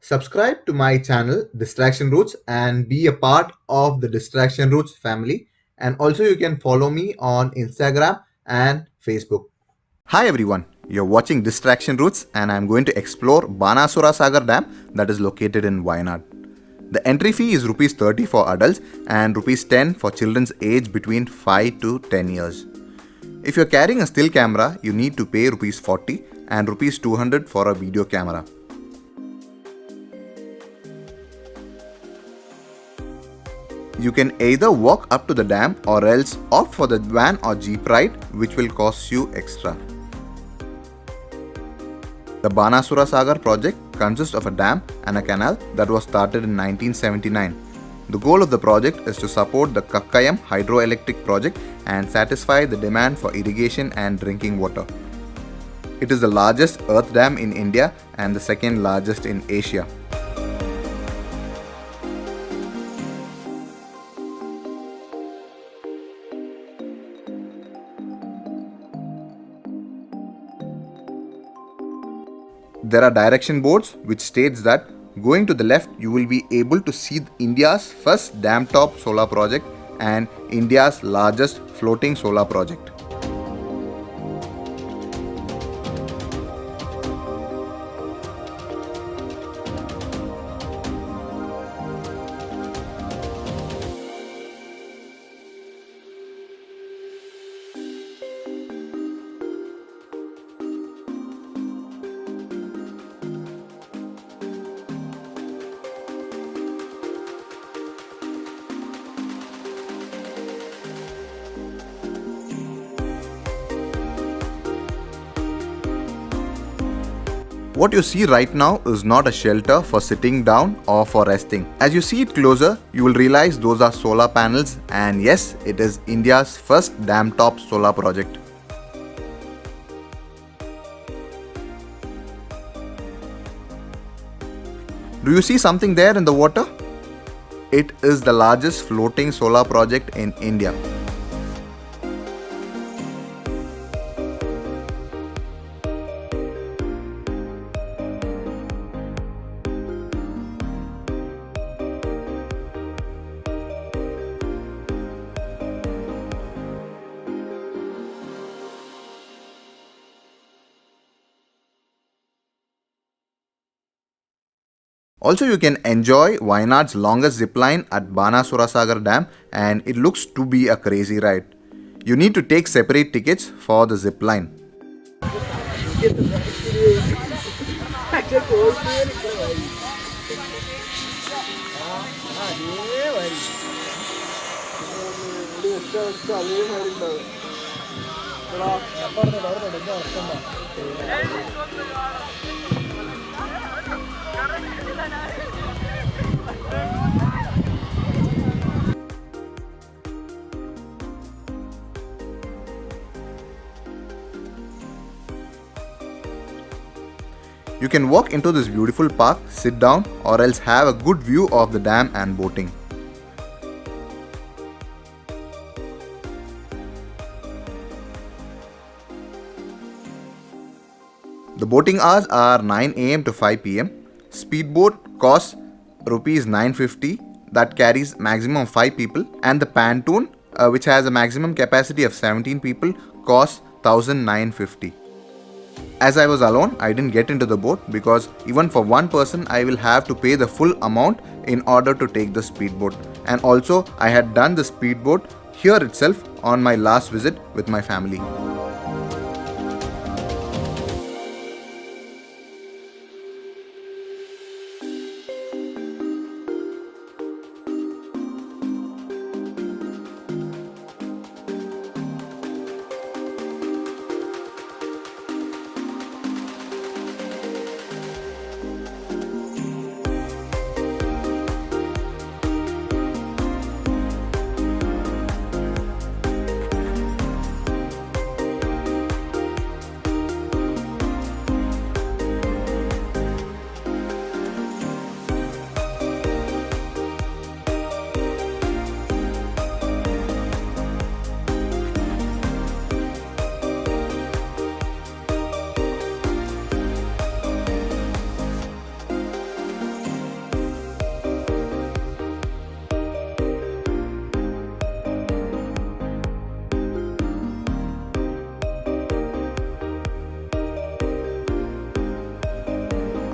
Subscribe to my channel Distraction Roots and be a part of the Distraction Roots family. And also, you can follow me on Instagram and Facebook. Hi everyone, you're watching Distraction Roots and I'm going to explore Banasura Sagar Dam that is located in Wayanad. The entry fee is Rs 30 for adults and Rs 10 for children's age between 5 to 10 years. If you're carrying a still camera, you need to pay Rs 40 and Rs 200 for a video camera. You can either walk up to the dam or else opt for the van or jeep ride, which will cost you extra. The Banasura Sagar project consists of a dam and a canal that was started in 1979. The goal of the project is to support the Kakkayam hydroelectric project and satisfy the demand for irrigation and drinking water. It is the largest earth dam in India and the second largest in Asia. There are direction boards which states that going to the left you will be able to see India's first dam top solar project and India's largest floating solar project. What you see right now is not a shelter for sitting down or for resting. As you see it closer, you will realize those are solar panels, and yes, it is India's first dam top solar project. Do you see something there in the water? It is the largest floating solar project in India. Also, you can enjoy Wayanad's longest zipline at Banasura Sagar Dam, and it looks to be a crazy ride. You need to take separate tickets for the zipline. You can walk into this beautiful park, sit down, or else have a good view of the dam and boating. The boating hours are 9 am to 5 pm. Speedboat costs Rs 950, that carries maximum 5 people, and the pontoon, which has a maximum capacity of 17 people, costs 1950. As I was alone, I didn't get into the boat because even for one person I will have to pay the full amount in order to take the speedboat. And also I had done the speedboat here itself on my last visit with my family.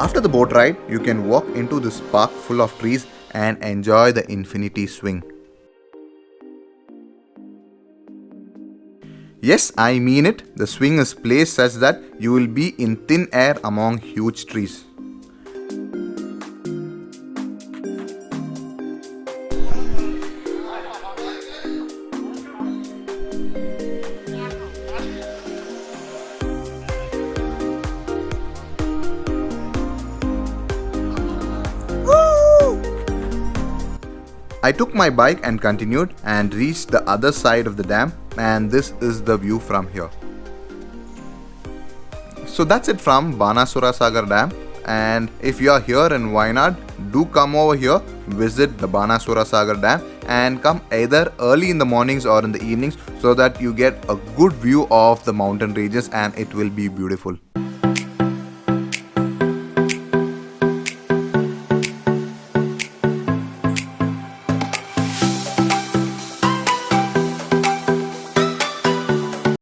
After the boat ride, you can walk into this park full of trees and enjoy the infinity swing. Yes, I mean it. The swing is placed such that you will be in thin air among huge trees. I took my bike and continued and reached the other side of the dam, and this is the view from here. So that's it from Banasura Sagar Dam, and if you are here in Wayanad, do come over here, visit the Banasura Sagar Dam and come either early in the mornings or in the evenings so that you get a good view of the mountain ranges and it will be beautiful.